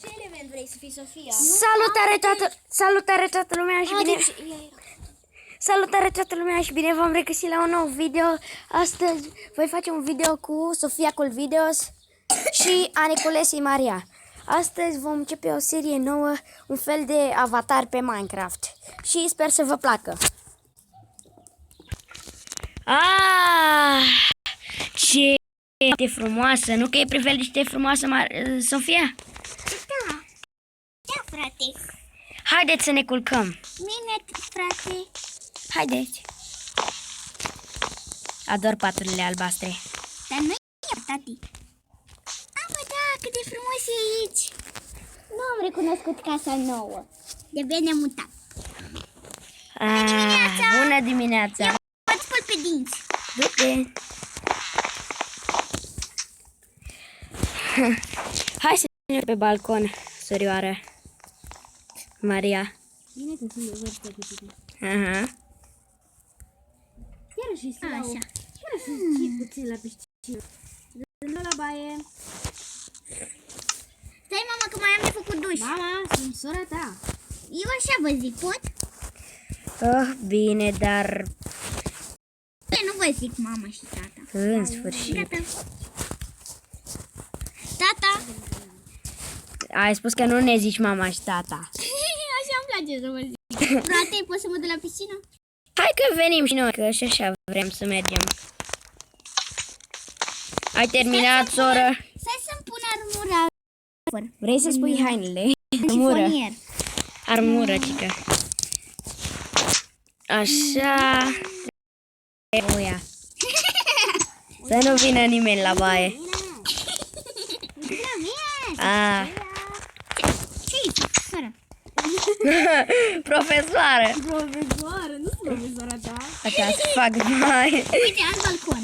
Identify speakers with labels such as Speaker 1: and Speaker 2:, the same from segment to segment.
Speaker 1: Ce element vrei să fii, Sofia?
Speaker 2: Salutare toată lumea și bine... Salutare toată lumea și bine v-am regăsit la un nou video. Astăzi voi face un video cu Sofia Cool Videos și Aniculesi Maria. Astăzi vom începe o serie nouă, un fel de avatar pe Minecraft. Și sper să vă placă. Ce e frumoasă! Nu că e priveliște frumoasă, Sofia?
Speaker 1: Da. Da, frate.
Speaker 2: Haideți să ne culcăm.
Speaker 1: Bine, frate.
Speaker 2: Haideți. Ador paturile albastre.
Speaker 1: Dar nu e, tati. Bă, da, cât de frumos e aici. Nu am recunoscut casa nouă. De-abia ne-am mutat.
Speaker 2: Bună dimineața!
Speaker 1: Mă spăl pe dinți.
Speaker 2: Du-te! Hai să ne pe balcon, sorioară Maria.
Speaker 1: Bine că sunt de vârstă cu tine.
Speaker 2: Aha.
Speaker 1: Iară și să
Speaker 3: Așa.
Speaker 1: Iară și puțin la piscină. Dă la baie.
Speaker 3: Stai, mama, că mai am de făcut duș.
Speaker 1: Mama, sunt sora ta.
Speaker 3: Eu așa vă zic, pot?
Speaker 2: Bine, dar
Speaker 3: Nu vă zic mama și tata.
Speaker 2: în sfârșit.
Speaker 3: Gata. Tata.
Speaker 2: Ai spus că nu ne zici mama și tata.
Speaker 3: Așa îmi place să vă zic. Frate, poți să mă duc la piscină?
Speaker 2: Hai că venim și noi, că și așa vrem să mergem. Ai terminat, soră?
Speaker 3: Stai să-mi pun armura.
Speaker 2: Vrei să spui hainele? Armură.
Speaker 3: Șifonier.
Speaker 2: Armură, cică. Așa. Uia. Să nu vină nimeni la baie.
Speaker 3: Ce-i, soră?
Speaker 2: Profesoară.
Speaker 1: Profesoară, nu sunt profesora ta.
Speaker 2: Așa să fac baie.
Speaker 3: Uite, alt balcon.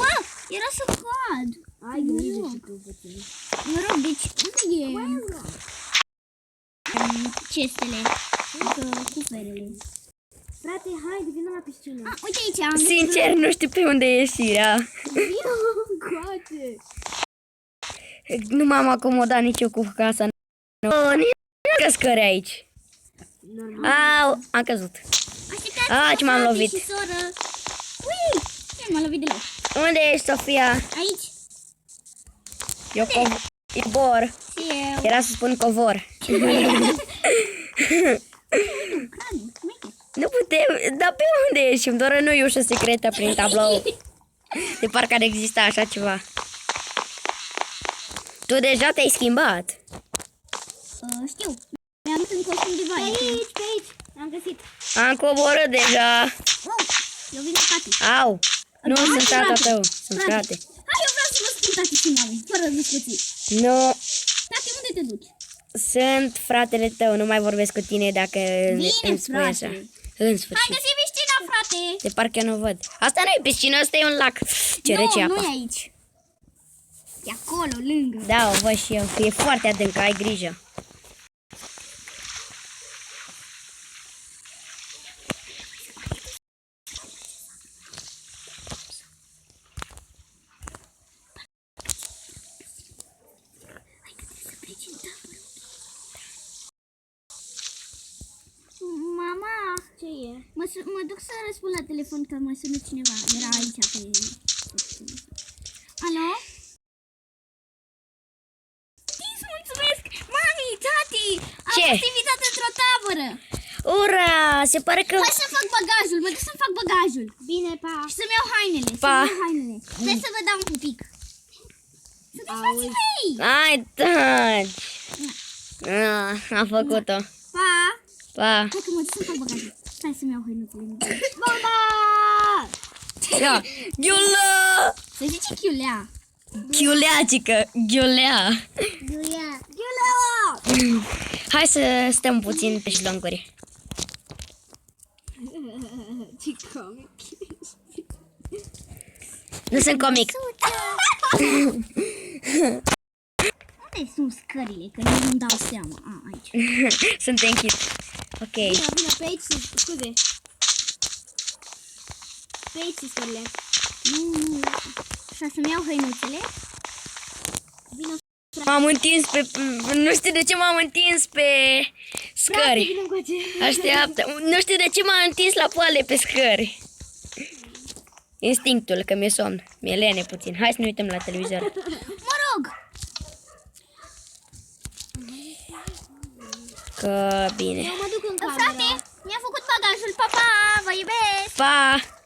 Speaker 3: Wow, era să cad.
Speaker 1: Ai grijă și tu puțin.
Speaker 3: Mă rog, deci unde e cestele? Cuferele.
Speaker 1: Frate, haide, vină la piscină.
Speaker 3: Uite aici, am
Speaker 2: Sincer, nu știu pe unde e ieșirea.
Speaker 1: Vină încoace.
Speaker 2: Nu m-am acomodat nici eu cu casa. Nici căscări aici.
Speaker 1: Normal.
Speaker 2: Au, am căzut.
Speaker 3: Așteptați,
Speaker 2: ce m-am
Speaker 3: frate
Speaker 2: lovit.
Speaker 3: și soră. Ui, ce m-am lovit deloc.
Speaker 2: Unde ești, Sofia?
Speaker 3: Aici.
Speaker 2: Eu covor.
Speaker 3: Și eu.
Speaker 2: Era să spun covor. Nu putem, dar pe unde ieșim? Doar nu e ușă secretă prin tablou. De parcă ar exista așa ceva. Tu deja te-ai schimbat.
Speaker 3: Știu. Mi-am dus în costum de baie.
Speaker 1: Pe aici, am găsit.
Speaker 2: Am coborât deja.
Speaker 3: Wow, eu vin cu tati.
Speaker 2: Au. Nu, sunt tata
Speaker 3: frate.
Speaker 2: tău. Sunt frate.
Speaker 3: Hai, eu vreau să vă spun tati și mami, fără discuții.
Speaker 2: Nu,
Speaker 3: Tati, unde te duci?
Speaker 2: sunt fratele tău. Nu mai vorbesc cu tine dacă îmi spui
Speaker 3: frate.
Speaker 2: așa. În
Speaker 3: Hai,
Speaker 2: sfârșit.
Speaker 3: găsi piscina, frate.
Speaker 2: De parcă nu văd. Asta nu e piscină, asta e un lac. Ce rece
Speaker 3: Nu, nu
Speaker 2: apa.
Speaker 3: e aici. E acolo, lângă.
Speaker 2: Da, o văd și eu. E foarte adâncă, ai grijă.
Speaker 3: Mama,
Speaker 1: Ce e?
Speaker 3: mă duc să răspund la telefon că mă sună cineva. Era aici pe... Alo? Îți mulțumesc! Mami, tati! Am
Speaker 2: Ce?
Speaker 3: fost invitat într-o tabără!
Speaker 2: Ura, se pare că...
Speaker 3: Hai să fac bagajul, mă duc să-mi fac bagajul.
Speaker 1: Bine, pa.
Speaker 3: Și să-mi iau hainele,
Speaker 2: Pa.
Speaker 3: să-mi iau hainele. Stai să vă dau un pupic. Sunteți frații mei!
Speaker 2: Hai, taci! Am făcut-o.
Speaker 3: Pa!
Speaker 2: Pa!
Speaker 3: Hai că mă duc să-mi fac bagajul. Stai să-mi iau hainuțele.
Speaker 1: Mama!
Speaker 2: Ia! Ghiulă!
Speaker 3: Să zici chiulea.
Speaker 2: Ghiuleacică! Ghiulea!
Speaker 3: Chiulea.
Speaker 2: Hai să stăm puțin pe șlonguri.
Speaker 1: Ce comic.
Speaker 2: Nu sunt comic.
Speaker 3: Unde sunt scările? Că nu-mi dau seama. Aici.
Speaker 2: Sunt închis. Ok.
Speaker 1: Vină, pe aici, scuze. Pe aici sunt scările.
Speaker 3: Nu. Așa să-mi iau hăinuțele.
Speaker 1: Vină
Speaker 2: M-am întins pe... Nu știu de ce m-am întins pe scări. Așteaptă. Nu știu de ce m-am întins la poale pe scări. Instinctul, că mi-e somn. Mi-e lene puțin. Hai să ne uităm la televizor.
Speaker 1: Mă rog!
Speaker 2: Că bine.
Speaker 3: Eu mă duc în cameră.
Speaker 1: Frate, mi-a făcut bagajul, pa, pa, vă iubesc!
Speaker 2: Pa!